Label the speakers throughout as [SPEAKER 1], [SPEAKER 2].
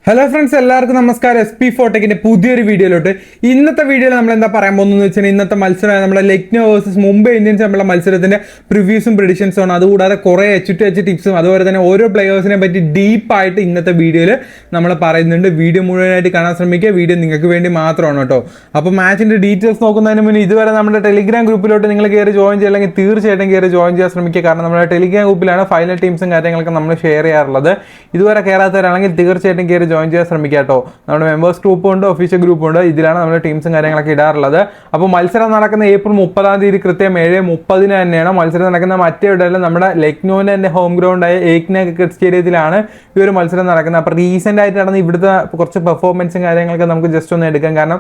[SPEAKER 1] Hello friends, എല്ലാവർക്കും നമസ്കാരം. SP4ടെക്കിന്റെ പുതിയൊരു വീഡിയോയിലോട്ട്. ഇന്നത്തെ വീഡിയോയിൽ നമ്മൾ എന്താ പറയാൻ പോകുന്നത് വെച്ചാൽ ഇന്നത്തെ മത്സരം നമ്മുടെ ലക്നോ വേഴ്സസ് മുംബൈ ഇന്ത്യൻസ് തമ്മിലുള്ള മത്സരത്തിന്റെ പ്രിവ്യൂസും പ്രിഡിക്ഷൻസും ആണ്. അതുകൂടാതെ കുറെ H2H ടിപ്സും അതുപോലെ തന്നെ ഓരോ പ്ലേയേഴ്സിനെ പറ്റി ഡീപ്പായിട്ട് ഇന്നത്തെ വീഡിയോയിൽ നമ്മൾ പറയുന്നുണ്ട്. വീഡിയോ മുഴുവനായിട്ട് കാണാൻ ശ്രമിക്കുക. വീഡിയോ നിങ്ങൾക്ക് വേണ്ടി മാത്രമാണ് കേട്ടോ. അപ്പോൾ മാച്ചിന്റെ ഡീറ്റെയിൽസ് നോക്കുന്നതിന് മുന്നേ ഇതുവരെ നമ്മുടെ ടെലിഗ്രാം ഗ്രൂപ്പിലോട്ട് നിങ്ങൾ കയറി ജോയിൻ ചെയ്യില്ലെങ്കിൽ തീർച്ചയായിട്ടും കയറി ജോയിൻ ചെയ്യാൻ ശ്രമിക്കുക. കാരണം നമ്മുടെ ടെലിഗ്രാം ഗ്രൂപ്പിലാണ് ഫൈനൽ ടീംസും കാര്യങ്ങളൊക്കെ നമ്മൾ ഷെയർ ചെയ്യാറുള്ളത്. ഇതുവരെ കയറാത്തവരാണെങ്കിൽ തീർച്ചയായിട്ടും കയറി ജോയിൻ ചെയ്യാൻ ശ്രമിക്കുക കേട്ടോ. നമ്മുടെ മെമ്പേഴ്സ് ഗ്രൂപ്പും ഉണ്ട്, ഒഫീഷ്യൽ ഗ്രൂപ്പും ഉണ്ട്. ഇതിലാണ് നമ്മുടെ ടീംസും കാര്യങ്ങളൊക്കെ ഇടാറുള്ളത്. അപ്പോൾ മത്സരം നടക്കുന്ന ഏപ്രിൽ 30 കൃത്യം 7:30 തന്നെയാണ്. മത്സരം നടക്കുന്ന മറ്റേ ഇടയിൽ നമ്മുടെ ലക്നോന്റെ തന്നെ ഹോം ഗ്രൗണ്ടായ ഏക്ന ക്രിക്കറ്റ് സ്റ്റേഡിയത്തിലാണ് ഈ ഒരു മത്സരം നടക്കുന്നത്. അപ്പോൾ റീസെന്റ് ആയിട്ട് നടന്ന ഇവിടുത്തെ കുറച്ച് പെർഫോമൻസും കാര്യങ്ങളൊക്കെ നമുക്ക് ജസ്റ്റ് ഒന്ന് എടുക്കാം. കാരണം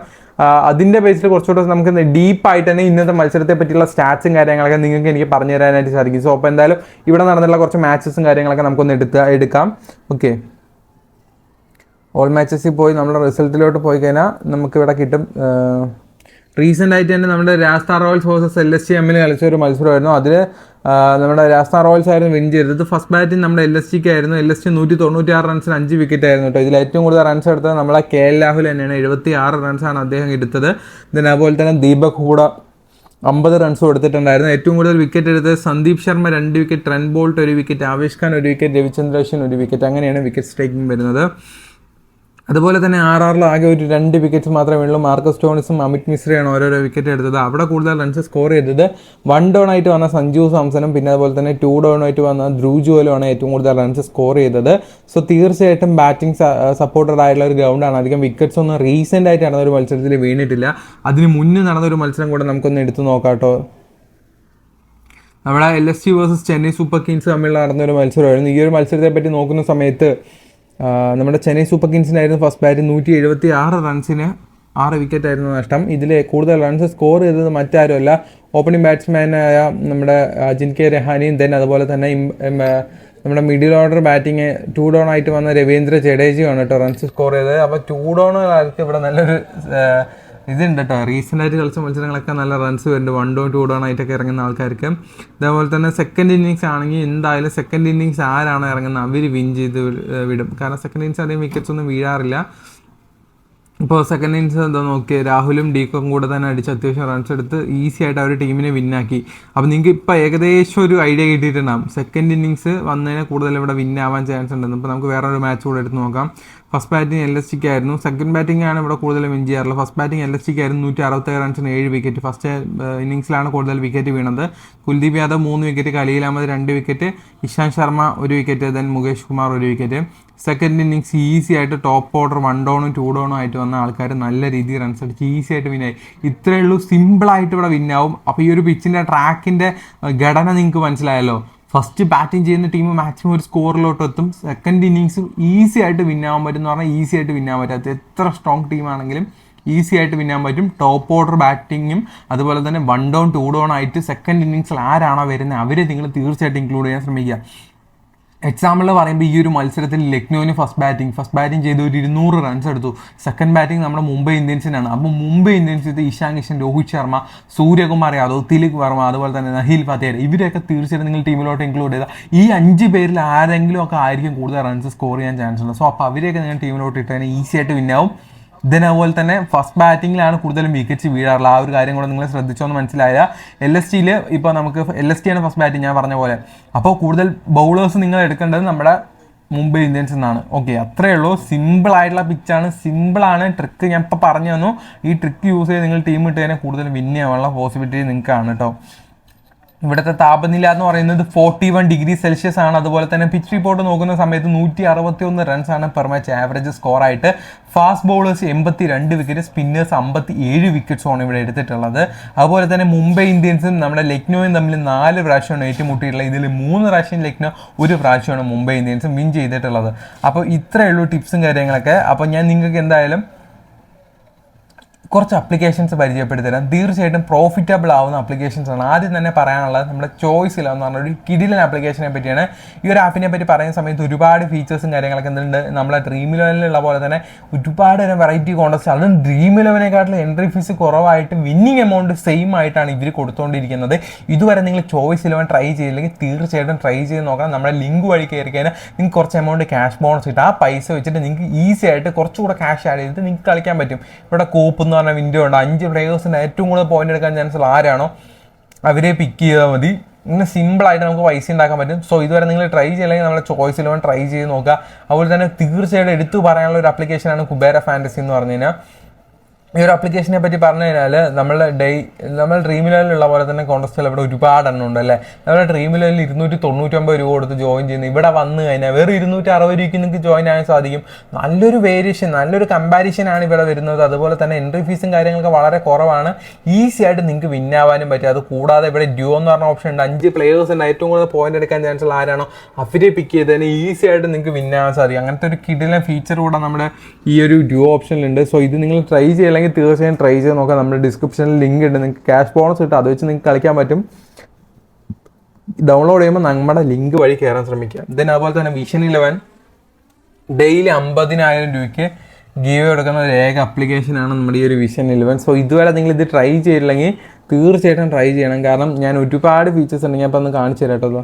[SPEAKER 1] അതിന്റെ ബേസിൽ കുറച്ചുകൂടെ നമുക്ക് ഡീപ്പായിട്ട് തന്നെ ഇന്നത്തെ മത്സരത്തെ പറ്റിയുള്ള സ്റ്റാറ്റ്സും കാര്യങ്ങളൊക്കെ നിങ്ങൾക്ക് എനിക്ക് പറഞ്ഞു തരാനായിട്ട് സാധിക്കും. സോ അപ്പോൾ എന്തായാലും ഇവിടെ നടന്നുള്ള കുറച്ച് മാച്ചസും കാര്യങ്ങളൊക്കെ നമുക്കൊന്ന് എടുക്കാം. ഓക്കെ, ഓൾ മാച്ചസിൽ പോയി നമ്മുടെ റിസൾട്ടിലോട്ട് പോയി കഴിഞ്ഞാൽ നമുക്കിവിടെ കിട്ടും. റീസെൻ്റ് ആയിട്ട് തന്നെ നമ്മുടെ രാജസ്ഥാൻ റോയൽസ് വേഴ്സസ് LSG തമ്മിൽ കളിച്ച ഒരു മത്സരമായിരുന്നു. അതിൽ നമ്മുടെ രാജസ്ഥാൻ റോയൽസ് ആയിരുന്നു വിൻ ചെയ്തത്. ഫസ്റ്റ് ബാറ്റിംഗ് നമ്മുടെ LSGക്ക് ആയിരുന്നു. LSG 196 റൺസിന് 5 വിക്കറ്റ് ആയിരുന്നു കേട്ടോ. ഇതിൽ ഏറ്റവും കൂടുതൽ റൺസ് എടുത്തത് നമ്മളെ KL രാഹുൽ തന്നെയാണ്. 76 റൺസാണ് അദ്ദേഹം എടുത്തത്. അതുപോലെ തന്നെ ദീപക് ഹൂഡ 50 റൺസും എടുത്തിട്ടുണ്ടായിരുന്നു. ഏറ്റവും കൂടുതൽ വിക്കറ്റ് എടുത്തത് Sandeep Sharma 2 wicket, Trent Boult 1 wicket, Avesh Khan 1 wicket, Ravichandra Ashwin 1 wicket. അങ്ങനെയാണ് വിക്കറ്റ് സ്ട്രൈക്കിംഗ് വരുന്നത്. അതുപോലെ തന്നെ RRൽ ആകെ ഒരു 2 വിക്കറ്റ്സ് മാത്രമേ ഉള്ളൂ. മാർക്കസ് സ്റ്റോണിസും അമിത് മിശ്രയാണ് ഓരോരോ വിക്കറ്റ് എടുത്തത്. അവിടെ കൂടുതൽ റൺസ് സ്കോർ ചെയ്തത് 1 ഡൗൺ ആയിട്ട് വന്ന സഞ്ജു സാംസണും പിന്നെ അതുപോലെ തന്നെ 2 ഡൗൺ ആയിട്ട് വന്ന ധ്രുവ് ജുവലുമാണ് ഏറ്റവും കൂടുതൽ റൺസ് സ്കോർ ചെയ്തത്. സോ തീർച്ചയായിട്ടും ബാറ്റിംഗ് സപ്പോർട്ടഡ് ആയിട്ടുള്ള ഒരു ഗ്രൗണ്ടാണ്. അധികം വിക്കറ്റ്സ് ഒന്നും റീസെൻ്റ് ആയിട്ട് നടന്ന ഒരു മത്സരത്തിൽ വീണിട്ടില്ല. അതിന് മുന്നേ നടന്നൊരു മത്സരം കൂടെ നമുക്കൊന്ന് എടുത്തു നോക്കാം കേട്ടോ. നമ്മുടെ LSG versus Chennai super Kings തമ്മിൽ നടന്നൊരു മത്സരമായിരുന്നു. ഈ ഒരു മത്സരത്തെ പറ്റി നോക്കുന്ന സമയത്ത് നമ്മുടെ ചെന്നൈ സൂപ്പർ കിങ്സിനായിരുന്നു ഫസ്റ്റ് ബാറ്റ്. 176 റൺസിന് 6 വിക്കറ്റ് ആയിരുന്നു നഷ്ടം. ഇതിൽ കൂടുതൽ റൺസ് സ്കോർ ചെയ്തത് മറ്റാരുമല്ല, ഓപ്പണിംഗ് ബാറ്റ്സ്മാനായ നമ്മുടെ അജിൻക്യ രഹാനെയും ദെൻ അതുപോലെ തന്നെ നമ്മുടെ മിഡിൽ ഓർഡർ ബാറ്റിംഗ് 2 ഡൗൺ ആയിട്ട് വന്ന രവീന്ദ്ര ജഡേജയാണ് കേട്ടോ റൺസ് സ്കോർ ചെയ്തത്. അപ്പോൾ 2 ഡൗണുകാർക്ക് ഇവിടെ നല്ലൊരു ഇതുണ്ട് കേട്ടോ. റീസെൻ്റ് ആയിട്ട് കളിച്ച മത്സരങ്ങളൊക്കെ നല്ല റൺസ് വരുന്നുണ്ട്. 1 ഡൗൺ 2 ഡൗൺ ആയിട്ടൊക്കെ ഇറങ്ങുന്ന ആൾക്കാർക്ക്. അതേപോലെ തന്നെ സെക്കൻഡ് ഇന്നിങ്സ് ആണെങ്കിൽ എന്തായാലും സെക്കൻഡ് ഇന്നിങ്സ് ആരാണോ ഇറങ്ങുന്നത് അവർ വിൻ ചെയ്ത് വിടും. കാരണം സെക്കൻഡ് ഇന്നിങ്സ് അധികം വിക്കറ്റ്സ് ഒന്നും വീഴാറില്ല. ഇപ്പോൾ സെക്കൻഡ് ഇന്നിങ്സ് എന്താ നോക്കിയത്, രാഹുലും ഡീക്കും കൂടെ തന്നെ അടിച്ച് അത്യാവശ്യം റൺസ് എടുത്ത് ഈസി ആയിട്ട് അവർ ടീമിനെ വിന്നാക്കി. അപ്പോൾ നിങ്ങൾക്ക് ഇപ്പോൾ ഏകദേശം ഒരു ഐഡിയ കിട്ടിയിട്ടുണ്ടാകും സെക്കൻഡ് ഇന്നിങ്സ് വന്നതിന് കൂടുതൽ ഇവിടെ വിന്നാവാൻ ചാൻസ് ഉണ്ടെന്ന്. ഇപ്പോൾ നമുക്ക് വേറൊരു മാച്ച് കൂടെ എടുത്ത് നോക്കാം. ഫസ്റ്റ് ബാറ്റിംഗ് LSGക്ക് ആയിരുന്നു. സെക്കൻഡ് ബാറ്റിംഗ് ആണ് ഇവിടെ കൂടുതൽ വിൻ ചെയ്യാറുള്ളത്. ഫസ്റ്റ് ബാറ്റിംഗ് LSGക്ക് ആയിരുന്നു. 167 റൺസിന് 7 വിക്കറ്റ്. ഫസ്റ്റ് ഇന്നിങ്സിലാണ് കൂടുതൽ വിക്കറ്റ് വീണത്. Kuldeep Yadav 3 wicket, Khaleel Ahmed 2 wicket, Ishant Sharma 1 wicket, then Mukesh Kumar 1 wicket. Second innings easy ആയിട്ട് ടോപ്പ് ഓർഡർ 1 ഡൗണും 2 ഡൗണും ആയിട്ട് വന്ന ആൾക്കാർ നല്ല രീതിയിൽ റൺസ് അടിച്ച് ഈസി ആയിട്ട് വിന്നായി. ഇത്രയേ ഉള്ളൂ, സിമ്പിളായിട്ട് ഇവിടെ വിന്നാവും. അപ്പോൾ ഈ ഒരു പിച്ചിൻ്റെ ട്രാക്കിൻ്റെ ഘടന നിങ്ങൾക്ക് മനസ്സിലായല്ലോ. ഫസ്റ്റ് ബാറ്റിംഗ് ചെയ്യുന്ന ടീം മാക്സിമം ഒരു സ്കോറിലോട്ട് എത്തും. സെക്കൻഡ് ഇന്നിങ്സ് ഈസി ആയിട്ട് വിന്നാവാൻ പറ്റും എന്ന് പറഞ്ഞാൽ ഈസി ആയിട്ട് വിന്നാൻ പറ്റാത്ത എത്ര സ്ട്രോങ് ടീമാണെങ്കിലും ഈസി ആയിട്ട് വിന്നാൻ പറ്റും. ടോപ്പ് ഓർഡർ ബാറ്റിങ്ങും അതുപോലെ തന്നെ 1 ഡൗൺ 2 ഡൗൺ ആയിട്ട് സെക്കൻഡ് ഇന്നിങ്സിൽ ആരാണോ വരുന്നത് അവരെ നിങ്ങൾ തീർച്ചയായിട്ടും ഇൻക്ലൂഡ് ചെയ്യാൻ ശ്രമിക്കുക. എക്സാമ്പിൾ പറയുമ്പോൾ ഈ ഒരു മത്സരത്തിൽ ലക്നോവിന് ഫസ്റ്റ് ബാറ്റിംഗ് ചെയ്ത് ഒരു 200 റൺസ് എടുത്തു. സെക്കൻഡ് ബാറ്റിംഗ് നമ്മുടെ മുംബൈ ഇന്ത്യൻസിനാണ്. അപ്പോൾ മുംബൈ ഇന്ത്യൻസ് ഇഷാൻ കിഷൻ, രോഹിത് ശർമ്മ, സൂര്യകുമാർ യാദവ്, തിലക് വർമ്മ, അതുപോലെ തന്നെ നഹീൽ ഫത്തേഹ്, ഇവരെയൊക്കെ തീർച്ചയായിട്ടും നിങ്ങൾ ടീമിലോട്ട് ഇൻക്ലൂഡ് ചെയ്താൽ ഈ 5 പേരിൽ ആരെങ്കിലും ഒക്കെ ആയിരിക്കും കൂടുതൽ റൺസ് സ്കോർ ചെയ്യാൻ ചാൻസ് ഉണ്ട്. സോ അപ്പോൾ അവരെയൊക്കെ നിങ്ങൾ ടീമിലോട്ട് ഇട്ടാൽ ഈസി ആയിട്ട് വിന്നാവും. ദെൻ അതുപോലെ തന്നെ ഫസ്റ്റ് ബാറ്റിങ്ങിലാണ് കൂടുതലും വിക്കറ്റ്സ് വീഴാറുള്ളത്. ആ ഒരു കാര്യം കൂടെ നിങ്ങൾ ശ്രദ്ധിച്ചോന്ന് മനസ്സിലായ. LSGയിൽ ഇപ്പോൾ നമുക്ക് LSG ആണ് ഫസ്റ്റ് ബാറ്റിംഗ് ഞാൻ പറഞ്ഞ പോലെ. അപ്പോൾ കൂടുതൽ ബൗളേഴ്സ് നിങ്ങൾ എടുക്കേണ്ടത് നമ്മുടെ മുംബൈ ഇന്ത്യൻസ് എന്നാണ്. ഓക്കെ, അത്രയേ ഉള്ളൂ. സിമ്പിൾ ആയിട്ടുള്ള പിച്ചാണ്, സിമ്പിളാണ്. ട്രിക്ക് ഞാൻ ഇപ്പോൾ പറഞ്ഞു തന്നു. ഈ ട്രിക്ക് യൂസ് ചെയ്ത് നിങ്ങൾ ടീം ഇട്ട് കഴിഞ്ഞാൽ കൂടുതൽ വിൻ ചെയ്യാനുള്ള പോസിബിലിറ്റി നിങ്ങൾക്കാണ് കേട്ടോ. ഇവിടുത്തെ താപനില എന്ന് പറയുന്നത് 41 ഡിഗ്രി സെൽഷ്യസ് ആണ്. അതുപോലെ തന്നെ പിച്ച് റിപ്പോർട്ട് നോക്കുന്ന സമയത്ത് 161 റൺസാണ് പെർ മാച്ച് ആവറേജ് സ്കോർ ആയിട്ട്. ഫാസ്റ്റ് ബൗളേഴ്സ് 82 വിക്കറ്റ്, സ്പിന്നേഴ്സ് 57 വിക്കറ്റ്സുമാണ് ഇവിടെ എടുത്തിട്ടുള്ളത്. അതുപോലെ തന്നെ മുംബൈ ഇന്ത്യൻസും നമ്മുടെ ലക്നോയും തമ്മിൽ 4 പ്രാവശ്യമാണ് ഏറ്റുമുട്ടിയിട്ടുള്ളത്. ഇതിൽ 3 പ്രാവശ്യം ലക്നോ, 1 പ്രാവശ്യമാണ് മുംബൈ ഇന്ത്യൻസും വിൻ ചെയ്തിട്ടുള്ളത്. അപ്പോൾ ഇത്രയേ ഉള്ളൂ ടിപ്സും കാര്യങ്ങളൊക്കെ. അപ്പോൾ ഞാൻ നിങ്ങൾക്ക് എന്തായാലും കുറച്ച് അപ്ലിക്കേഷൻസ് പരിചയപ്പെടുത്തി തരാം. തീർച്ചയായിട്ടും പ്രോഫിറ്റബിൾ ആവുന്ന അപ്ലിക്കേഷൻസ് ആണ്. ആദ്യം തന്നെ പറയാനുള്ളത് നമ്മുടെ ചോയ്സ് ഇല എന്ന് പറഞ്ഞ ഒരു കിടിലൻ ആപ്ലിക്കേഷനെ പറ്റിയാണ്. ഈ ഒരു ആപ്പിനെ പറ്റി പറയുന്ന സമയത്ത് ഒരുപാട് ഫീച്ചേഴ്സും കാര്യങ്ങളൊക്കെ എന്തുണ്ട്, നമ്മളെ ഡ്രീം ഇലവനിലുള്ള പോലെ തന്നെ ഒരുപാട് വെറൈറ്റി കോൺടെസ്റ്റ്, അതും ഡ്രീം ഇലവനെക്കാട്ടിലും എൻട്രി ഫീസ് കുറവായിട്ട് വിന്നിങ് എമൗണ്ട് സെയിം ആയിട്ടാണ് ഇവർ കൊടുത്തുകൊണ്ടിരിക്കുന്നത്. ഇതുവരെ നിങ്ങൾ ചോയ്സ് ഇലവൻ ട്രൈ ചെയ്തില്ലെങ്കിൽ തീർച്ചയായിട്ടും ട്രൈ ചെയ്ത് നോക്കാം. നമ്മുടെ ലിങ്ക് വഴി കയറി കഴിഞ്ഞാൽ നിങ്ങൾക്ക് കുറച്ച് എമൗണ്ട് ക്യാഷ് ബോണസ് കിട്ടും. ആ പൈസ വെച്ചിട്ട് നിങ്ങൾക്ക് ഈസി ആയിട്ട് കുറച്ചുകൂടെ ക്യാഷ് ആഡ് ചെയ്തിട്ട് നിങ്ങൾക്ക് കളിക്കാൻ പറ്റും. ഇവിടെ കോപ്പ് എന്ന് പറഞ്ഞ വിൻഡോ ഉണ്ട്. 5 പ്ലേയേഴ്സിന് ഏറ്റവും കൂടുതൽ പോയിന്റ് എടുക്കാൻ ചാൻസ് ആരാണോ അവരെ പിക്ക് ചെയ്താൽ മതി. ഇങ്ങനെ സിമ്പിളായിട്ട് നമുക്ക് പൈസ ഉണ്ടാക്കാൻ പറ്റും. സോ ഇതുവരെ നിങ്ങൾ ട്രൈ ചെയ്യില്ലെങ്കിൽ നമ്മുടെ ചോയ്സ് ഇലവൻ ട്രൈ ചെയ്ത് നോക്കുക. അതുപോലെ തന്നെ തീർച്ചയായിട്ടും എടുത്തു പറയാനുള്ള ഒരു ആപ്ലിക്കേഷനാണ് കുബേര ഫാൻറ്റസി എന്ന് പറഞ്ഞു കഴിഞ്ഞാൽ. ഈ ഒരു ആപ്ലിക്കേഷനെ പറ്റി പറഞ്ഞു കഴിഞ്ഞാൽ നമ്മൾ ഡ്രീം ഇലവനിലുള്ള പോലെ തന്നെ കോൺടെസ്റ്റുകൾ ഇവിടെ ഒരുപാട് എണ്ണം ഉണ്ട് അല്ലേ. നമ്മുടെ ഡ്രീം ഇലവനിൽ 299 രൂപ കൊടുത്ത് ജോയിൻ ചെയ്യുന്നത് ഇവിടെ വന്നു കഴിഞ്ഞാൽ വെറും 260 രൂപയ്ക്ക് നിങ്ങൾക്ക് ജോയിൻ ആകാൻ സാധിക്കും. നല്ലൊരു വേരിയേഷൻ, നല്ലൊരു കമ്പാരിസൺ ആണ് ഇവിടെ വരുന്നത്. അതുപോലെ തന്നെ എൻട്രി ഫീസും കാര്യങ്ങളൊക്കെ വളരെ കുറവാണ്. ഈസി ആയിട്ട് നിങ്ങൾക്ക് വിൻ ആവാനും പറ്റും. അത് കൂടാതെ ഇവിടെ ഡ്യൂ എന്ന് പറഞ്ഞ ഓപ്ഷൻ ഉണ്ട്. 5 പ്ലേയേഴ്സ് ഉണ്ട്. ഏറ്റവും കൂടുതൽ പോയിന്റ് എടുക്കാൻ ചാൻസ് ഉള്ള ആരാണോ അവരെ പിക്ക് ചെയ്തതിന് ഈസി ആയിട്ട് നിങ്ങൾക്ക് വിൻ ആവാൻ സാധിക്കും. അങ്ങനത്തെ ഒരു കിടിലൻ ഫീച്ചർ കൂടെ നമ്മുടെ ഈ ഒരു ഡ്യൂ ഓപ്ഷനിലുണ്ട്. സോ ഇത് നിങ്ങൾ ട്രൈ ചെയ്യില്ലെങ്കിൽ തീർച്ചയായും ട്രൈ ചെയ്ത് നോക്കാം. നമ്മുടെ ഡിസ്ക്രിപ്ഷനിൽ ലിങ്ക് ഉണ്ട്. നിങ്ങൾക്ക് ക്യാഷ് ബോണസ് കിട്ടും. അത് വെച്ച് നിങ്ങൾക്ക് കളിക്കാൻ പറ്റും. ഡൗൺലോഡ് ചെയ്യുമ്പോൾ നമ്മുടെ ലിങ്ക് വഴി കയറാൻ ശ്രമിക്കുക. അതുപോലെ തന്നെ വിഷൻ ഇലവൻ ഡെയിലി 50,000 രൂപയ്ക്ക് ഗീവ് കൊടുക്കുന്ന ഒരു ഏക ആപ്ലിക്കേഷനാണ് നമ്മുടെ ഈ ഒരു വിഷൻ ഇലവൻ. സോ ഇതുവരെ നിങ്ങൾ ഇത് ട്രൈ ചെയ്തില്ലെങ്കിൽ തീർച്ചയായിട്ടും ട്രൈ ചെയ്യണം. കാരണം ഞാൻ ഒരുപാട് ഫീച്ചേഴ്സ് ഉണ്ട്. ഞാൻ ഇപ്പോൾ ഒന്ന് കാണിച്ചു തരാം കേട്ടോ.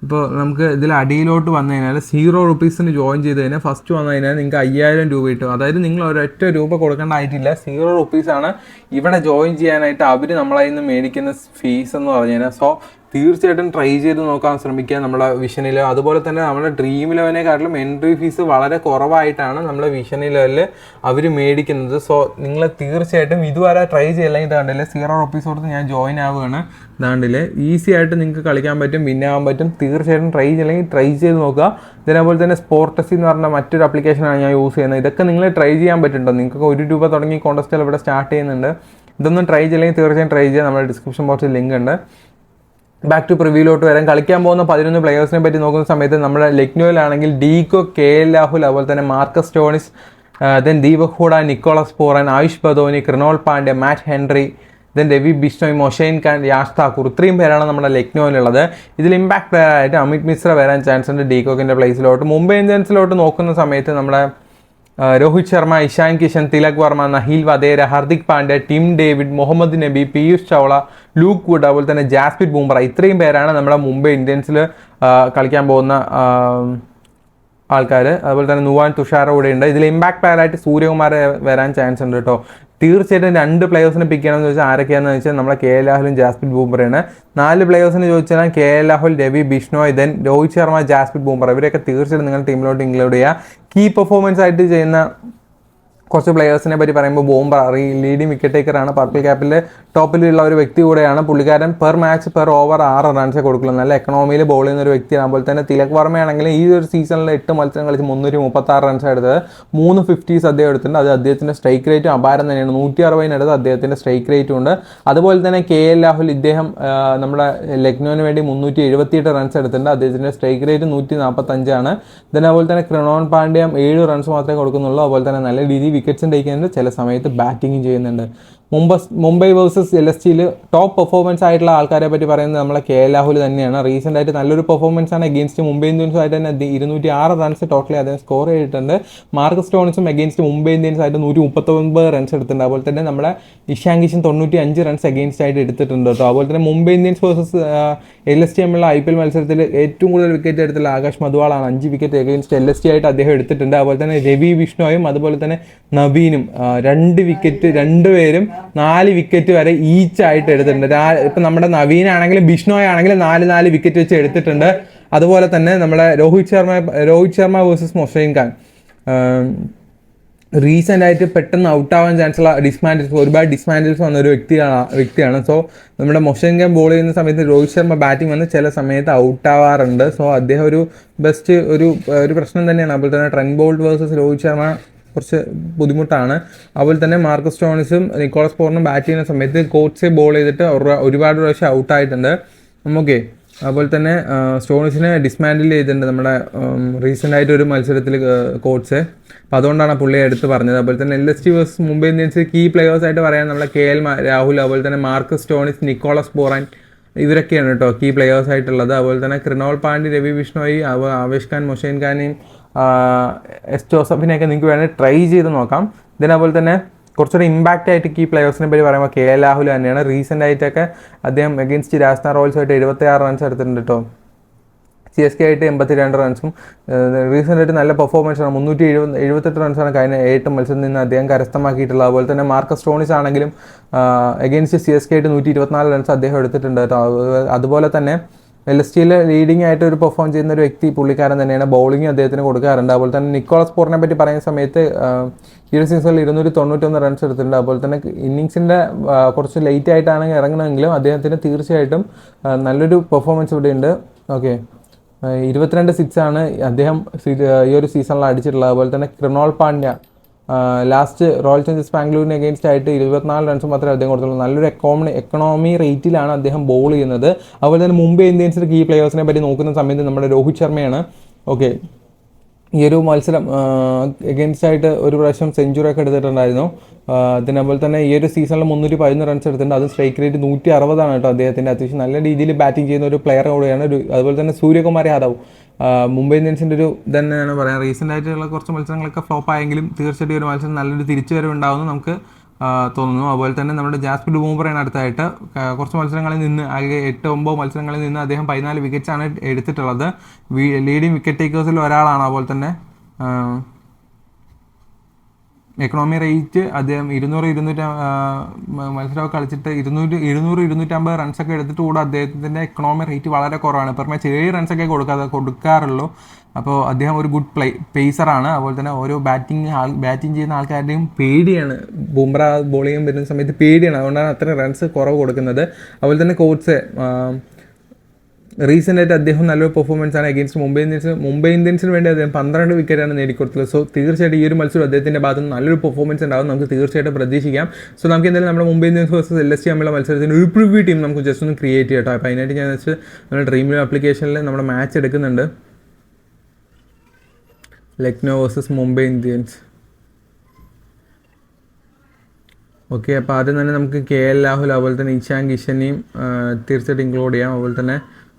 [SPEAKER 1] ഇപ്പോൾ നമുക്ക് ഇതിൽ അടിയിലോട്ട് വന്നു കഴിഞ്ഞാൽ 0 റുപ്പീസിന് ജോയിൻ ചെയ്ത് കഴിഞ്ഞാൽ ഫസ്റ്റ് വന്നു കഴിഞ്ഞാൽ നിങ്ങൾക്ക് 5000 രൂപ കിട്ടും. അതായത് നിങ്ങൾ ഒരൊറ്റ രൂപ കൊടുക്കേണ്ടതായിട്ടില്ല. 0 റുപ്പീസാണ് ഇവിടെ ജോയിൻ ചെയ്യാനായിട്ട് അവർ നമ്മളതിൽ നിന്ന് മേടിക്കുന്ന ഫീസ് എന്ന് പറഞ്ഞു കഴിഞ്ഞാൽ. സോ തീർച്ചയായിട്ടും ട്രൈ ചെയ്ത് നോക്കാൻ ശ്രമിക്കുക നമ്മുടെ വിഷൻ. അതുപോലെ തന്നെ നമ്മുടെ ഡ്രീം ഇലവനെക്കാട്ടിലും എൻട്രി ഫീസ് വളരെ കുറവായിട്ടാണ് നമ്മുടെ വിഷൻ ഇലവനിൽ അവർ മേടിക്കുന്നത്. സോ നിങ്ങൾ തീർച്ചയായിട്ടും ഇതുവരെ ട്രൈ ചെയ്യില്ലെങ്കിൽ ഇതാണ്ടില്ലേ 0 റുപ്പീസ് കൊടുത്ത് ഞാൻ ജോയിൻ ആവുകയാണ്. ഇതാണ്ടില്ലേ ഈസി ആയിട്ട് നിങ്ങൾക്ക് കളിക്കാൻ പറ്റും, വിന്നാകാൻ പറ്റും. തീർച്ചയായിട്ടും ട്രൈ ചെയ്യില്ലെങ്കിൽ ട്രൈ ചെയ്ത് നോക്കുക. അതേപോലെ തന്നെ സ്പോർട്ടസി എന്ന് പറഞ്ഞ മറ്റൊരു ആപ്ലിക്കേഷനാണ് ഞാൻ യൂസ് ചെയ്യുന്നത്. ഇതൊക്കെ നിങ്ങൾ ട്രൈ ചെയ്യാൻ പറ്റുന്നുണ്ടോ? നിങ്ങൾക്ക് 1 രൂപ തുടങ്ങി കോൺടെസ്റ്റുകൾ ഇവിടെ സ്റ്റാർട്ട് ചെയ്യുന്നുണ്ട്. ഇതൊന്നും ട്രൈ ചെയ്യില്ലെങ്കിൽ തീർച്ചയായും ട്രൈ ചെയ്യുക. നമ്മുടെ ഡിസ്ക്രിപ്ഷൻ ബോക്സിൽ ലിങ്ക് ഉണ്ട്. ബാക്ക് ടു പ്രിവ്യൂലോട്ട് വരാൻ കളിക്കാൻ പോകുന്ന 11 പ്ലേയേഴ്സിനെ പറ്റി നോക്കുന്ന സമയത്ത് നമ്മുടെ ലക്നോയിലാണെങ്കിൽ ഡീകോ, KL രാഹുൽ, അതുപോലെ തന്നെ Marcus Stoinis, then Deepak Hooda, Nicholas Pooran, Ayush Badoni, Krunal Pandya, Matt Henry, then Ravi Bishnoi, Mohsin Khan, Yash Thakur. ഇത്രയും പേരാണ് നമ്മുടെ ലക്നോയിലുള്ളത്. ഇതിൽ ഇമ്പാക്ട് പ്ലെയർ ആയിട്ട് അമിത് മിശ്ര വരാൻ ചാൻസ് ഉണ്ട് ഡീകോക്കിൻ്റെ പ്ലേസിലോട്ട്. മുംബൈ ഇന്ത്യൻസിലോട്ട് നോക്കുന്ന സമയത്ത് നമ്മുടെ രോഹിത് ശർമ്മ, ഇഷാൻ കിഷൻ, തിലക് വർമ്മ, നഹീൽ വധേര, ഹർദിക് പാണ്ഡ്യ, ടിം ഡേവിഡ്, മുഹമ്മദ് നബി, പീയൂഷ് ചൗള, ലൂക്ക് വുഡ്, അതുപോലെ തന്നെ ജാസ്പ്രീത് ബുംറ. ഇത്രയും പേരാണ് നമ്മുടെ മുംബൈ ഇന്ത്യൻസിൽ കളിക്കാൻ പോകുന്ന ആൾക്കാർ. അതുപോലെ തന്നെ നുവാൻ തുഷാര കൂടെ ഉണ്ട്. ഇതിൽ ഇമ്പാക്ട് പ്ലെയർ ആയിട്ട് സൂര്യകുമാർ വരാൻ ചാൻസ് ഉണ്ട് കേട്ടോ. തീർച്ചയായിട്ടും 2 പ്ലേയേഴ്സിനെ പിക്ക് ചെയ്യണമെന്ന് ചോദിച്ചാൽ ആരൊക്കെയാണെന്ന് വെച്ചാൽ നമ്മളെ KL രാഹുലും ജാസ്പ്രീത് ബുംറയാണ്. 4 പ്ലേയേഴ്സിന് ചോദിച്ചാൽ KL രാഹുൽ, രവി ബിഷ്ണോയ്, ദെൻ രോഹിത് ശർമ്മ, ജാസ്പ്രീത് ബുംറ. ഇവരെയൊക്കെ തീർച്ചയായിട്ടും നിങ്ങളുടെ ടീമിലോട്ട് ഇൻക്ലൂഡ് ചെയ്യുക. കീ പെർഫോമൻസ് ആയിട്ട് ചെയ്യുന്ന കുറച്ച് പ്ലേയേഴ്സിനെ പറ്റി പറയുമ്പോൾ ബോംബർ ലീഡിങ് വിക്കറ്റ് ടേക്കറാണ്. പർപ്പിൾ ക്യാപ്പിലെ ടോപ്പിലുള്ള ഒരു വ്യക്തി കൂടെയാണ്. പുള്ളിക്കാരൻ പെർ മാച്ച് പെർ ഓവർ 6 റൺസേ കൊടുക്കുള്ളൂ. നല്ല എക്കണോമിയിൽ ബോൾ ചെയ്യുന്ന ഒരു വ്യക്തിയാണ്. അതുപോലെ തന്നെ തിലക് വർമ്മയാണെങ്കിൽ ഈ ഒരു സീസണിൽ 8 മത്സരം കളിച്ച് 336 റൺസ് എടുത്തത്. 3 50s അദ്ദേഹം എടുത്തിട്ടുണ്ട്. അത് അദ്ദേഹത്തിൻ്റെ സ്ട്രൈക്ക് റേറ്റും അപാരം തന്നെയാണ്. 160 അദ്ദേഹത്തിൻ്റെ സ്ട്രൈക്ക് റേറ്റും ഉണ്ട്. അതുപോലെ തന്നെ KL രാഹുൽ, ഇദ്ദേഹം നമ്മുടെ ലക്നോവിന് വേണ്ടി 378 റൺസ് എടുത്തിട്ടുണ്ട്. അദ്ദേഹത്തിൻ്റെ സ്ട്രൈക്ക് റേറ്റ് 145 ദെൻ അതുപോലെ തന്നെ കൃണോൾ പാണ്ഡ്യ 7 റൺസ് മാത്രമേ കൊടുക്കുന്നുള്ളൂ. അതുപോലെ തന്നെ നല്ല രീതിയിൽ വിക്കറ്റ്സ് ഉണ്ടായിക്കുന്നുണ്ട്. ചില സമയത്ത് ബാറ്റിങ്ങും ചെയ്യുന്നുണ്ട്. മുംബൈ വേഴ്സസ് LSTയിൽ ടോപ്പ് പെർഫോമൻസ് ആയിട്ടുള്ള ആൾക്കാരെ പറ്റി പറയുന്നത് നമ്മളെ KL രാഹുൽ തന്നെയാണ്. റീസെൻ്റ് ആയിട്ട് നല്ലൊരു പെർഫോമൻസ് ആണ് അഗെയിൻസ്റ്റ് മുംബൈ ഇന്ത്യൻസും ആയിട്ട് തന്നെ 206 റൺസ് ടോട്ടലി അദ്ദേഹം സ്കോർ ചെയ്തിട്ടുണ്ട്. മാർക്കസ് സ്റ്റോൺസും അഗെയിൻസ്റ്റ് മുംബൈ ഇന്ത്യൻസ് ആയിട്ട് 139 റൺസ് എടുത്തിട്ടുണ്ട്. അതുപോലെ തന്നെ നമ്മുടെ ഇഷാൻ കിഷൻ 95 റൺസ് അഗെയിൻസ്റ്റ് ആയിട്ട് എടുത്തിട്ടുണ്ട് കേട്ടോ. അതുപോലെ തന്നെ മുംബൈ ഇന്ത്യൻസ് വേഴ്സസ് LST തമ്മിലുള്ള IPL മത്സരത്തിൽ ഏറ്റവും കൂടുതൽ വിക്കറ്റ് എടുത്തുള്ള ആകാശ് മധുവാളാണ്. 5 വിക്കറ്റ് അഗെയിൻസ്റ്റ് LST ആയിട്ട് അദ്ദേഹം എടുത്തിട്ടുണ്ട്. അതുപോലെ തന്നെ രവി ബിഷ്ണോയും അതുപോലെ തന്നെ നവീനും 2 വിക്കറ്റ്, 2 പേരും 4 വിക്കറ്റ് വരെ ഈച്ച് ആയിട്ട് എടുത്തിട്ടുണ്ട്. ഇപ്പം നമ്മുടെ നവീനാണെങ്കിലും ബിഷ്ണോയ് ആണെങ്കിലും 4 വിക്കറ്റ് വെച്ച് എടുത്തിട്ടുണ്ട്. അതുപോലെ തന്നെ നമ്മുടെ രോഹിത് ശർമ്മ വേഴ്സസ് മൊഷൈൻ ഖാൻ റീസെൻ്റ് ആയിട്ട് പെട്ടെന്ന് ഔട്ടാവാൻ ചാൻസുള്ള ഒരുപാട് ഡിസ്മാൻഡിൽസ് വന്ന ഒരു വ്യക്തിയാണ്. സോ നമ്മുടെ മൊഷൈൻ ഖാൻ ബോൾ ചെയ്യുന്ന സമയത്ത് രോഹിത് ശർമ്മ ബാറ്റിംഗ് വന്ന് ചില സമയത്ത് ഔട്ടാവാറുണ്ട്. സോ അദ്ദേഹം ഒരു ബെസ്റ്റ് ഒരു പ്രശ്നം തന്നെയാണ്. അതുപോലെ തന്നെ Trent bolt versus Rohit Sharma കുറച്ച് ബുദ്ധിമുട്ടാണ്. അതുപോലെ തന്നെ മാർക്കസ് സ്റ്റോൺസും നിക്കോളസ് പൂറനും ബാറ്റ് ചെയ്യുന്ന സമയത്ത് കോട്ട്സെ ബോൾ ചെയ്തിട്ട് ഒരുപാട് പ്രാവശ്യം ഔട്ടായിട്ടുണ്ട്. ഓക്കെ, അതുപോലെ തന്നെ സ്റ്റോണിസിനെ ഡിസ്മാൻഡിൽ ചെയ്തിട്ടുണ്ട് നമ്മുടെ റീസെൻ്റ് ആയിട്ട് ഒരു മത്സരത്തിൽ കോച്ച്. അപ്പോൾ അതുകൊണ്ടാണ് പുള്ളിയെ എടുത്ത് പറഞ്ഞത്. അതുപോലെ തന്നെ LSG versus Mumbai Indians key പ്ലെയേഴ്സായിട്ട് പറയാൻ നമ്മളെ KL രാഹുൽ, അതുപോലെ തന്നെ മാർക്കസ് സ്റ്റോണിസ്, നിക്കോളസ് ബോറാൻ, ഇവരൊക്കെയാണ് കേട്ടോ കീ പ്ലെയേഴ്സ് ആയിട്ടുള്ളത്. അതുപോലെ തന്നെ ക്രിനോൾ പാണ്ഡ്യ, രവി ബിഷ്ണോയി, ആവേഷ് ഖാൻ, മൊഷൈൻ ഖാനെയും എസ് ജോസഫിനെയൊക്കെ നിങ്ങൾക്ക് വേണമെങ്കിൽ ട്രൈ ചെയ്ത് നോക്കാം. അതുപോലെ തന്നെ കുറച്ചുകൂടി ഇമ്പാക്റ്റ് ആയിട്ട് കീ പ്ലെയേഴ്സിനെ പറ്റി പറയുമ്പോൾ KL രാഹുൽ തന്നെയാണ്. റീസെൻ്റ് ആയിട്ടൊക്കെ അദ്ദേഹം അഗെയിൻസ്റ്റ് രാജസ്ഥാൻ റോയൽസുമായിട്ട് 76 റൺസ് എടുത്തിട്ടുണ്ട് കേട്ടോ. CSK ആയിട്ട് 82 റൺസും. റീസെൻ്റ് ആയിട്ട് നല്ല പെർഫോമൻസാണ്. 378 റൺസാണ് കഴിഞ്ഞ 8 മത്സരത്തിൽ നിന്ന് അദ്ദേഹം കരസ്ഥമാക്കിയിട്ടുള്ളത്. അതുപോലെ തന്നെ മാർക്കസ് സ്റ്റോണിസ് ആണെങ്കിലും അഗെയിൻസ്റ്റ് CSK ആയിട്ട് 124 റൺസ് അദ്ദേഹം എടുത്തിട്ടുണ്ട് കേട്ടോ. അതുപോലെ തന്നെ LSGയിൽ ലീഡിംഗ് ആയിട്ട് ഒരു പെർഫോം ചെയ്യുന്ന ഒരു വ്യക്തി പുള്ളിക്കാരൻ തന്നെയാണ്. ബൗളിംഗ് അദ്ദേഹത്തിന് കൊടുക്കാറുണ്ട്. അതുപോലെ തന്നെ നിക്കോളസ് ബോറിനെ പറ്റി പറയുന്ന സമയത്ത് ഈ ഒരു സീസണിൽ 291 റൺസ് എടുത്തിട്ടുണ്ട്. അതുപോലെ തന്നെ ഇന്നിങ്സിൻ്റെ കുറച്ച് ലേറ്റ് ആയിട്ടാണ് ഇറങ്ങണമെങ്കിലും അദ്ദേഹത്തിന് തീർച്ചയായിട്ടും നല്ലൊരു പെർഫോമൻസ് ഇവിടെ ഉണ്ട്. ഓക്കെ, 22 സിക്സാണ് അദ്ദേഹം ഈ ഒരു സീസണിൽ അടിച്ചിട്ടുള്ളത്. അതുപോലെ തന്നെ ക്രിനോൾ പാണ്ഡ്യ ലാസ്റ്റ് റോയൽ ചലഞ്ചേഴ്സ് ബാംഗ്ലൂരിന് അഗെയിൻസ്റ്റ് ആയിട്ട് 24 റൺസ് മാത്രമേ അദ്ദേഹം കൊടുത്തുള്ളൂ. നല്ലൊരു എക്കണോമി റേറ്റിലാണ് അദ്ദേഹം ബോൾ ചെയ്യുന്നത്. അതുപോലെ തന്നെ മുംബൈ ഇന്ത്യൻസിൻ്റെ കീ പ്ലെയേഴ്സിനെ പറ്റി നോക്കുന്ന സമയത്ത് നമ്മുടെ രോഹിത് ശർമ്മയാണ്. ഓക്കെ, ഈ ഒരു മത്സരം എഗെയിൻസ്റ്റ് ആയിട്ട് ഒരു പ്രാവശ്യം സെഞ്ചുറി ഒക്കെ എടുത്തിട്ടുണ്ടായിരുന്നു. അതുപോലെ തന്നെ ഈ ഒരു സീസണിൽ 311 റൺസ് എടുത്തിട്ടുണ്ട്. അത് സ്ട്രൈക്ക് റേറ്റ് 160 കേട്ടോ അദ്ദേഹത്തിൻ്റെ. അത്യാവശ്യം നല്ല രീതിയിൽ ബാറ്റിംഗ് ചെയ്യുന്ന ഒരു പ്ലെയർ കൂടെയാണ്. അതുപോലെ തന്നെ സൂര്യകുമാർ യാദവ് മുംബൈ ഇന്ത്യൻസിൻ്റെ ഒരു തന്നെയാണ് പറയാം. റീസെൻ്റ് ആയിട്ടുള്ള കുറച്ച് മത്സരങ്ങളൊക്കെ ഫ്ലോപ്പ് ആയെങ്കിലും തീർച്ചയായിട്ടും ഒരു മത്സരം നല്ലൊരു തിരിച്ചുവരവ് ഉണ്ടാവുമെന്ന് നമുക്ക് തോന്നുന്നു. അതുപോലെ തന്നെ നമ്മുടെ ജാസ്പ്രീത് ബുംറയാണ് അടുത്തായിട്ട്. കുറച്ച് മത്സരങ്ങളിൽ നിന്ന് ആകെ 8-9 മത്സരങ്ങളിൽ നിന്ന് അദ്ദേഹം 14 വിക്കറ്റ്സാണ് എടുത്തിട്ടുള്ളത്. ലീഡിംഗ് വിക്കറ്റ് ടേക്കേഴ്സിൽ ഒരാളാണ്. അതുപോലെ തന്നെ എക്കണോമി റേറ്റ് അദ്ദേഹം 200 മത്സരമൊക്കെ കളിച്ചിട്ട് 250 റൺസൊക്കെ എടുത്തിട്ട് കൂടെ അദ്ദേഹത്തിൻ്റെ എക്കണോമി റേറ്റ് വളരെ കുറവാണ്. Per match 7 റൺസൊക്കെ കൊടുക്കാറുള്ളൂ. അപ്പോൾ അദ്ദേഹം ഒരു ഗുഡ് പേസറാണ്. അതുപോലെ തന്നെ ഓരോ ബാറ്റിംഗ് ചെയ്യുന്ന ആൾക്കാരുടെയും പേടിയാണ്. ബുംറ ബോൾ ചെയ്യാൻ വരുന്ന സമയത്ത് പേടിയാണ്. അതുകൊണ്ടാണ് അത്രയും റൺസ് കുറവ് കൊടുക്കുന്നത്. അതുപോലെ തന്നെ കോച്ച് റീസെൻ്റ് ആയിട്ട് അദ്ദേഹം നല്ലൊരു പെർഫോമൻസ് ആണ് അഗെയിൻസ്റ്റ് മുംബൈ ഇന്ത്യൻസിന് വേണ്ടി അദ്ദേഹം 12 വിക്കറ്റാണ് നേടിക്കൊടുത്തത്. സോ തീർച്ചയായിട്ടും ഈ ഒരു മത്സരം അദ്ദേഹത്തിൻ്റെ ഭാഗത്ത് നിന്ന് നല്ലൊരു പെർഫോമൻസ് ഉണ്ടാകും, നമുക്ക് തീർച്ചയായിട്ടും പ്രതീക്ഷിക്കാം. സോ നമുക്ക് എന്തായാലും നമ്മുടെ മുംബൈ ഇന്ത്യൻസ് വേഴ്സസ് LSG തമ്മിലുള്ള മത്സരത്തിന് ഒരു പ്രിവ്യൂ ടീം നമുക്ക് ജസ്റ്റ് ഒന്ന് ക്രിയേറ്റ് ചെയ്യട്ടോ. അപ്പോൾ അതിനായിട്ട് ഞാൻ വെച്ച് നമ്മുടെ ഡ്രീം ആപ്ലിക്കേഷനിൽ നമ്മുടെ മാച്ച് എടുക്കുന്നുണ്ട്. Lucknow versus Mumbai Indians. Okay, അപ്പോൾ ആദ്യം തന്നെ നമുക്ക് KL രാഹുൽ, അതുപോലെ തന്നെ ഇഷാൻ കിഷനെയും തീർച്ചയായിട്ടും ഇൻക്ലൂഡ് ചെയ്യാം. അതുപോലെ തന്നെ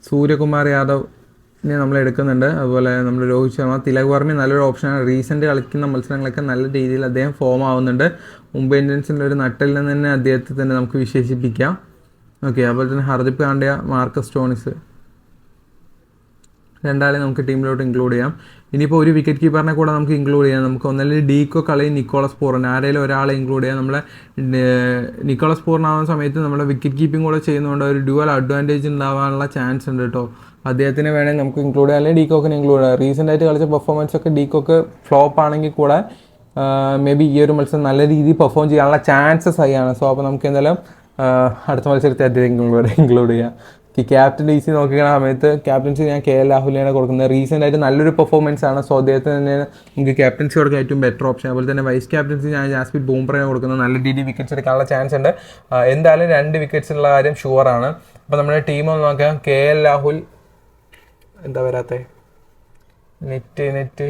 [SPEAKER 1] സൂര്യകുമാർ യാദവിനെ നമ്മൾ എടുക്കുന്നുണ്ട്. അതുപോലെ നമ്മൾ രോഹിത് ശർമ്മ, തിലക് വർമ്മ നല്ലൊരു ഓപ്ഷനാണ്. റീസെൻ്റ് കളിക്കുന്ന മത്സരങ്ങളൊക്കെ നല്ല രീതിയിൽ അദ്ദേഹം ഫോം ആവുന്നുണ്ട്. മുംബൈ ഇന്ത്യൻസിൻ്റെ ഒരു നട്ടിൽ നിന്ന് തന്നെ അദ്ദേഹത്തെ തന്നെ നമുക്ക് വിശേഷിപ്പിക്കാം. ഓക്കെ, അതുപോലെ തന്നെ ഹർദിക് പാണ്ഡ്യ, മാർക്കസ് സ്റ്റോണിസ് രണ്ടാളെ നമുക്ക് ടീമിലോട്ട് ഇൻക്ലൂഡ് ചെയ്യാം. ഇനിയിപ്പോൾ ഒരു വിക്കറ്റ് കീപ്പറിനെ കൂടെ നമുക്ക് ഇൻക്ലൂഡ് ചെയ്യാം. നമുക്ക് ഒന്നല്ലെങ്കിൽ ഡീക്കോ കളയും നിക്കോളസ് പൂറൻ, ആരെങ്കിലും ഒരാളെ ഇൻക്ലൂഡ് ചെയ്യാം. നമ്മളെ നിക്കോളസ് പൂറിനാവുന്ന സമയത്ത് നമ്മുടെ വിക്കറ്റ് കീപ്പിംഗ് കൂടെ ചെയ്യുന്നതുകൊണ്ട് ഒരു ഡ്യുവൽ അഡ്വാൻറ്റേജ് ഉണ്ടാവാനുള്ള ചാൻസ് ഉണ്ട് കേട്ടോ. അദ്ദേഹത്തിന് വേണമെങ്കിൽ നമുക്ക് ഇൻക്ലൂഡ് ചെയ്യാം, അല്ലെങ്കിൽ ഡീക്കോക്കിനെ ഇൻക്ലൂഡ് ചെയ്യാം. റീസെൻ്റ് ആയിട്ട് കളിച്ച പെർഫോമൻസ് ഒക്കെ ഡീക്കോക്ക് ഫ്ലോപ്പ് ആണെങ്കിൽ കൂടെ മേ ബി ഈ ഒരു മത്സരം നല്ല രീതിയിൽ പെർഫോം ചെയ്യാനുള്ള ചാൻസസ് ഹൈയാണ്. സോ അപ്പോൾ നമുക്ക് എന്തായാലും അടുത്ത മത്സരത്തെ അദ്ദേഹം ഇൻക്ലൂഡ് ചെയ്യാം. ക്യാപ്റ്റൻ ഈസി നോക്കുന്ന സമയത്ത് ക്യാപ്റ്റൻസി ഞാൻ KL രാഹുലിനാണ് കൊടുക്കുന്നത്. റീസെൻ്റ് ആയിട്ട് നല്ലൊരു പെർഫോമൻസ് ആണ്. സോ അദ്ദേഹത്തിന് തന്നെയാണ് നമുക്ക് ക്യാപ്റ്റൻസി കൊടുക്കാൻ ഏറ്റവും ബെറ്റർ ഓപ്ഷൻ. അതുപോലെ തന്നെ വൈസ് ക്യാപ്റ്റൻസി ഞാൻ ജാസ്പ്രീത് ബുംറയാണ് കൊടുക്കുന്നത്. നല്ല രീതിയിൽ വിക്കറ്റ്സ് എടുക്കാനുള്ള ചാൻസ് ഉണ്ട്. എന്തായാലും 2 വിക്കറ്റ്സ് ഉള്ള കാര്യം ഷുവറാണ്. അപ്പോൾ നമ്മുടെ ടീം ഒന്ന് നോക്കാം. KL രാഹുൽ എന്താ വരാത്തെ net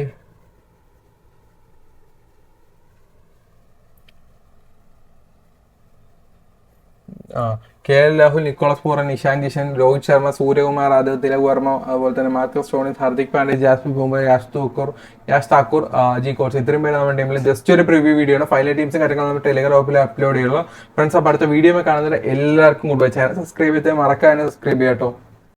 [SPEAKER 1] KL Rahul, Nicholas Pooran, Ishan Kishan, Rohit Sharma, Suryakumar Yadav, Tilak Varma, അതുപോലെ തന്നെ മാർക്കസ് സ്റ്റോണിസ്, ഹർദിക് പാണ്ഡ്യ, ജാസ്പ്രീത് ബുംറ, യാഷ് താക്കൂർ, ജി കോച്ച്, ഇത്രയും പേര് നമ്മുടെ ടീമിൽ ജസ്റ്റ് ഒരു പ്രിവ്യൂ വീഡിയോ ആണ്. ഫൈനൽ ടീംസും കാര്യങ്ങളും നമ്മൾ ടെലിഗ്രാമിൽ അപ്ലോഡ് ചെയ്യുള്ളൂ. ഫ്രണ്ട്സ്, അപ്പോൾ അടുത്ത വീഡിയോ കാണുന്നതിന് എല്ലാവർക്കും ഗുഡ് ബൈ. ചാനൽ സബ്സ്ക്രൈബ് ചെയ്ത് മറക്കാതെ സബ്സ്ക്രൈബ് ചെയ്യാം കേട്ടോ.